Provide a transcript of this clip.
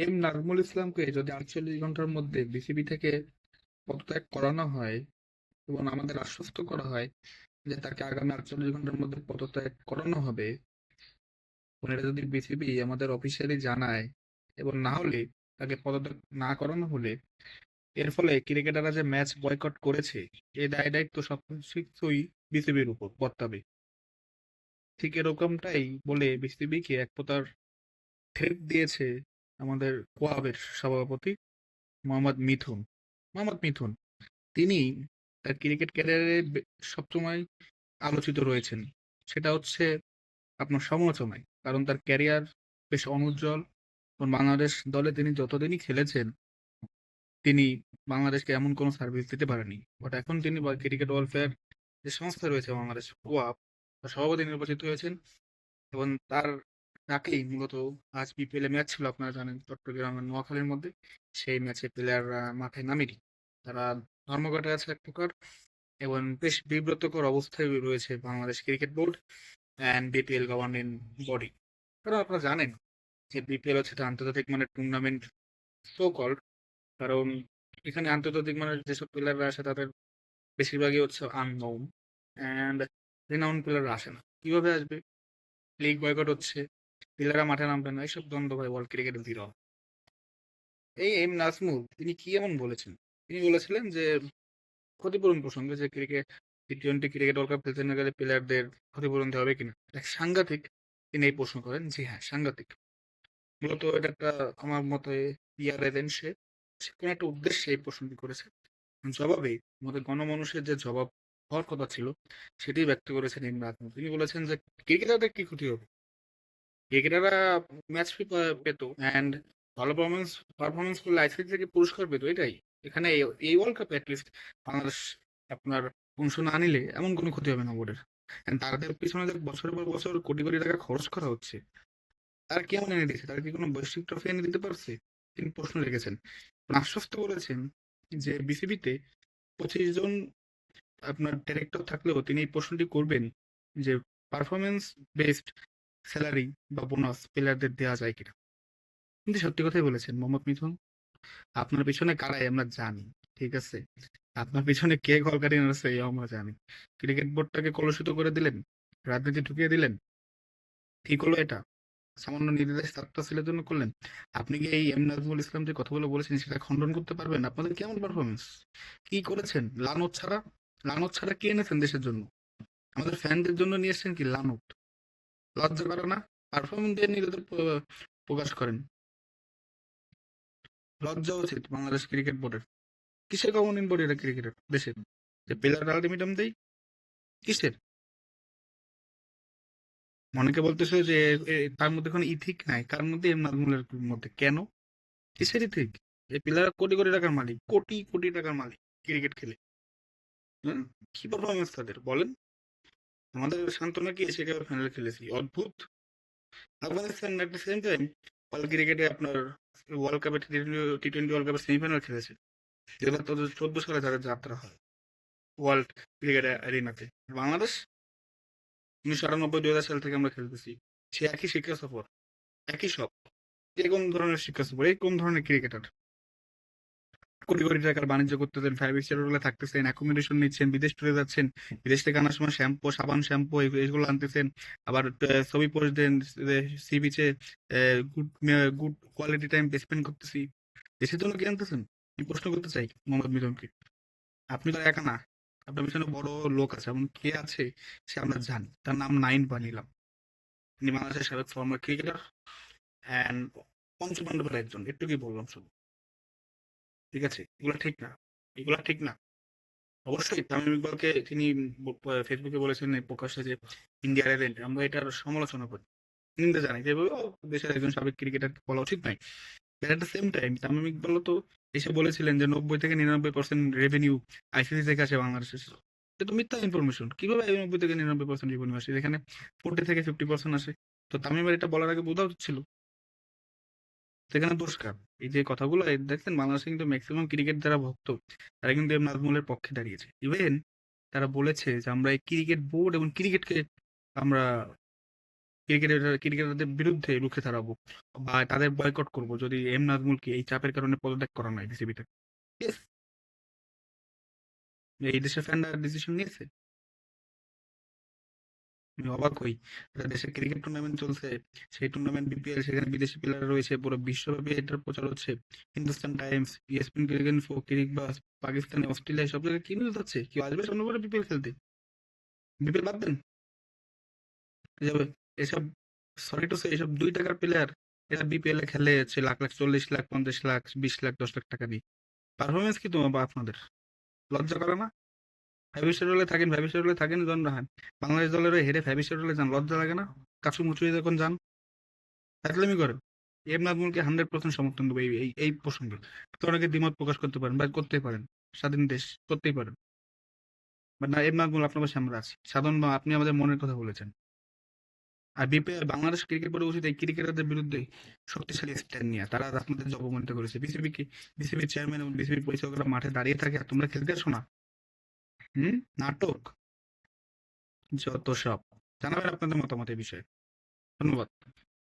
M Nazmul ইসলামকে যদি 48 ঘন্টার মধ্যে বিসিবি থেকে পদত্যাগ করানো হয় এবং আমাদের আশ্বস্ত করা হয় যে তাকে আগামী 48 ঘন্টার মধ্যে পদত্যাগ করানো হবে, এবং এটা যদি বিসিবি আমাদের অফিসিয়ালি জানায়, এবং না হলে তাকে পদত্যাগ না করানো হলে এর ফলে ক্রিকেটাররা যে ম্যাচ বয়কট করেছে এই দায় দায়িত্ব সব কিছুই বিসিবির উপর বর্তাবে। ঠিক এরকমটাই বলে বিসিবিকে এক প্রকার থ্রেট দিয়েছে আমাদের কোয়াবের সভাপতি মোহাম্মদ মিথুন। মোহাম্মদ মিথুন তিনি তার ক্রিকেট ক্যারিয়ারে সবসময় আলোচিত রয়েছেন, সেটা হচ্ছে আপনার সমালোচনায়, কারণ তার ক্যারিয়ার বেশ অনুজ্জ্বল এবং বাংলাদেশ দলে তিনি যতদিনই খেলেছেন তিনি বাংলাদেশকে এমন কোনো সার্ভিস দিতে পারেনি। বাট এখন তিনি ক্রিকেট ওয়েলফেয়ার যে সংস্থা রয়েছে বাংলাদেশ কোয়াব, তার সভাপতি নির্বাচিত হয়েছেন, এবং তাকেই মূলত আজ বিপিএল এ ম্যাচ ছিল, আপনারা জানেন, চট্টগ্রামের নোয়াখালীর মধ্যে। সেই ম্যাচে প্লেয়াররা মাঠে নামেনি, তারা ধর্মঘটে আছে এক প্রকার, এবং বেশ বিব্রতকর অবস্থায় রয়েছে Bangladesh cricket board and BPL governing body. কারণ আপনারা জানেন যে বিপিএল হচ্ছে একটা আন্তর্জাতিক মানের টুর্নামেন্ট, সো কল্ড, কারণ এখানে আন্তর্জাতিক মানের যেসব প্লেয়াররা আসে তাদের বেশিরভাগই হচ্ছে আননোন অ্যান্ড রিনাউন্ড প্লেয়াররা আসে না। কিভাবে আসবে? লিগ বয়কট হচ্ছে, প্লেয়াররা মাঠে নামবে না, এইসব দ্বন্দ্ব ভাই ওয়ার্ল্ড ক্রিকেটে বিরল। এই এম নাজমুল তিনি কি এমন বলেছেন? তিনি বলেছিলেন যে ক্ষতিপূরণ প্রসঙ্গে, যে cricket T twenty cricket world cup খেলতে না গেলে প্লেয়ারদের ক্ষতিপূরণ দেওয়া হবে কিনা, এক সাংঘাতিক তিনি এই প্রশ্ন করেন। জি হ্যাঁ, সাংঘাতিক। মূলত এটা একটা, আমার মতে, পিআর এজেন্সি, সে কোনো একটা উদ্দেশ্যে এই প্রশ্নটি করেছে। জবাবে আমাদের গণমানুষের যে জবাব হওয়ার কথা ছিল সেটি ব্যক্ত করেছেন এম নাজমুল। তিনি বলেছেন যে ক্রিকেটারদের কি ক্ষতি হবে, ক্রিকেটাররা ম্যাচ ফি পেত অ্যান্ড ভালো পারফরমেন্স করলে আইসিসি থেকে পুরস্কার পেত, এটাই। এখানে এই ওয়ার্ল্ড কাপে অ্যাটলিস্ট বাংলাদেশ আপনার অংশ না নিলে এমন কোনো ক্ষতি হবে না বোর্ডের। তাদের পিছনে যে বছরের পর বছর কোটি কোটি টাকা খরচ করা হচ্ছে, তারা কেমন এনে দিয়েছে? তারা কি কোনো বৈশ্বিক ট্রফি এনে দিতে পারছে? তিনি প্রশ্ন রেখেছেন এবং আশ্বস্ত করেছেন যে বিসিবিতে 25 জন আপনার ডিরেক্টর থাকলেও তিনি এই প্রশ্নটি করবেন যে পারফরমেন্স বেসড স্যালারি বা বোনাস প্লেয়ারদের দেওয়া যায় কিনা। কিন্তু সত্যি কথাই বলেছেন মোহাম্মদ মিথুন, আপনার পিছনে কারাই আমরা জানি, ঠিক আছে? আপনার পিছনে কে কলকাঠি নাড়ছে এই আমরা জানি। ক্রিকেট বোর্ডটাকে কলুষিত করে দিলেন, রাজনীতি ঢুকিয়ে দিলেন, ঠিক হলো এটা? সামান্য নির্দেশ চারটা ছেলের জন্য করলেন। আপনি কি এই এম নাজমুল ইসলাম যে কথাগুলো বলেছেন সেটা খণ্ডন করতে পারবেন? আপনাদের কেমন পারফরমেন্স, কি করেছেন? লানত ছাড়া, লানত ছাড়া কি এনেছেন দেশের জন্য? আমাদের ফ্যানদের জন্য নিয়ে এসেছেন কি লানত? লজ্জা করে না? পারফরমেন্স দিয়ে নিজেদের প্রকাশ করেন, লজ্জা উচিত বাংলাদেশ ক্রিকেট বোর্ডের। কিসের গভর্নিং বডি এটা ক্রিকেটের দেশের, যে প্লেয়ার আলটিমেটাম দেই? কিসের? অনেকে বলতেছে যে তার মধ্যে কোনো ইথিক নাই, কার মধ্যে? এম নাজমুলের মধ্যে। কেন? কিসের ইথিক? এই প্লেয়ার কোটি কোটি টাকার মালিক, কোটি কোটি টাকার মালিক ক্রিকেট খেলে। হ্যাঁ, কি পারফরমেন্স তাদের বলেন? আমাদের সান্ত্বনা কি এসে একেবারে ফাইনাল খেলেছি, অদ্ভুত। Afghanistan at the same time world ক্রিকেটে আপনার ওয়ার্ল্ড কাপে টি-টোয়েন্টি ওয়ার্ল্ড কাপের সেমিফাইনাল খেলেছে, 2014 সালে তাদের যাত্রা হয় ওয়ার্ল্ড ক্রিকেট অ্যারিনাতে। বাংলাদেশ 1998-2000 সাল থেকে আমরা খেলতেছি, সে একই শিক্ষা সফর, একই সব। এরকম ধরনের শিক্ষা সফর, এরকম ধরনের ক্রিকেটার কোটি কোটি টাকার বাণিজ্য করতেছেন, 5 স্টার হোটেলে থাকতেছেন, অ্যাকোমোডেশন নিচ্ছেন, বিদেশ টুরে যাচ্ছেন, বিদেশ থেকে আনার সময় শ্যাম্পু, সাবান, শ্যাম্পু এগুলো আনতেছেন, আবার ছবি পোস্ট দেন সি বিচে, good good quality time spend করতেছি। দেশের জন্য কি আনতেছেন? আমি প্রশ্ন করতে চাই মোহাম্মদ মিলনকে। আপনি তো একা না, আপনার পিছনে বড় লোক আছে, এমন কে আছে সে আমরা জানি, তার নাম নাইন বানিলাম। তিনি বাংলাদেশের সাবেক ফর্মার ক্রিকেটার অ্যান্ড পঞ্চপাণ্ডবের একজন, একটু কি বললাম শুধু, ঠিক আছে? এগুলো ঠিক না, এগুলো ঠিক না। অবশ্যই তামিম ইকবালকে তিনি ফেসবুকে বলেছেন এই প্রকাশ্যে যে ইন্ডিয়ার এজেন্ট, আমরা এটার সমালোচনা করি, নিন্দা জানাই যে দেশের একজন সাবেক ক্রিকেটার বলা উচিত নয়। At the same time Tamim ইকবালও তো এসে বলেছিলেন যে 90 থেকে 99% রেভিনিউ আইসিসি থেকে আসে বাংলাদেশের। এটা তো মিথ্যা ইনফরমেশন। কিভাবে 90 থেকে 99% রেভিনিউ আসে, যেখানে 40 থেকে 50% আসে? তো তামিমের এটা বলার আগে বোঝা উচিত ছিল। সেখানে দোষ কার? এই যে কথাগুলো দেখছেন, বাংলাদেশে কিন্তু ম্যাক্সিমাম ক্রিকেট যারা ভক্ত তারা কিন্তু এম নাজমুলের পক্ষে দাঁড়িয়েছে। ইভেন তারা বলেছে যে আমরা এই ক্রিকেট বোর্ড এবং ক্রিকেটকে আমরা ক্রিকেটারদের বিরুদ্ধে রুখে দাঁড়াবো বা তাদের বয়কট করব যদি এম নাজমুলকে এই চাপের কারণে পদত্যাগ করা হয় বিসিবিতে। Yes, এই দেশের ফ্যানরা ডিসিশন নিয়েছে। আমি অবাক হই। একটা দেশে ক্রিকেট টুর্নামেন্ট চলছে, সেই টুর্নামেন্ট বিপিএল, সেখানে বিদেশি প্লেয়ার রয়েছে, পুরো বিশ্বব্যাপী এটার প্রচার হচ্ছে। Hindustan Times, ESPN cricket info, Cricbuzz, পাকিস্তানে, অস্ট্রেলিয়া সব জায়গায় কি নিউজ হচ্ছে? কেউ আসবে সামনে করে বিপিএল খেলতে? বিপিএল বাদ দেন। এসব এসব সরি টু সে এসব ২ টাকার প্লেয়ার এরা বিপিএল এ খেলে হচ্ছে লাখ, লাখ ৪০ লাখ, ৫০ লাখ, ২০ লাখ, ১০ লাখ টাকা দিয়ে। পারফরম্যান্স কি তোমার বা আপনাদের? লজ্জা করে না? ৫ স্টার হলে থাকেন, ৫ স্টার হলে থাকেন জন রাহান। বাংলাদেশ দলের হয়ে হেরে ৫ স্টার হলে যান, লজ্জা লাগে না? কাচুমুচু হয়ে যখন যান, ফাজলামি করেন। এম নাজমুলকে 100% সমর্থন দেবো এই প্রসঙ্গে। তো অনেকে দ্বিমত প্রকাশ করতে পারেন বা করতেই পারেন। স্বাধীন দেশ, করতেই পারেন। বাট না, এম নাজমুল আপনার পাশে আমরা আছি। সাধারণ আপনি আমাদের মনের কথা বলেছেন। আর বিপিএল বাংলাদেশ ক্রিকেট বোর্ডের উচিত এই ক্রিকেটারদের বিরুদ্ধে শক্তিশালী স্ট্যান্ড নেওয়া। তারা আপনাদের যে অপমানিত করেছে। বিসিবির চেয়ারম্যান এবং বিসিবির পরিচালকরা মাঠে দাঁড়িয়ে থাকে আর তোমরা খেলতে আসো না। নাটক, যত সব। জানাবেন আপনাদের মতামত এই বিষয়ে। ধন্যবাদ।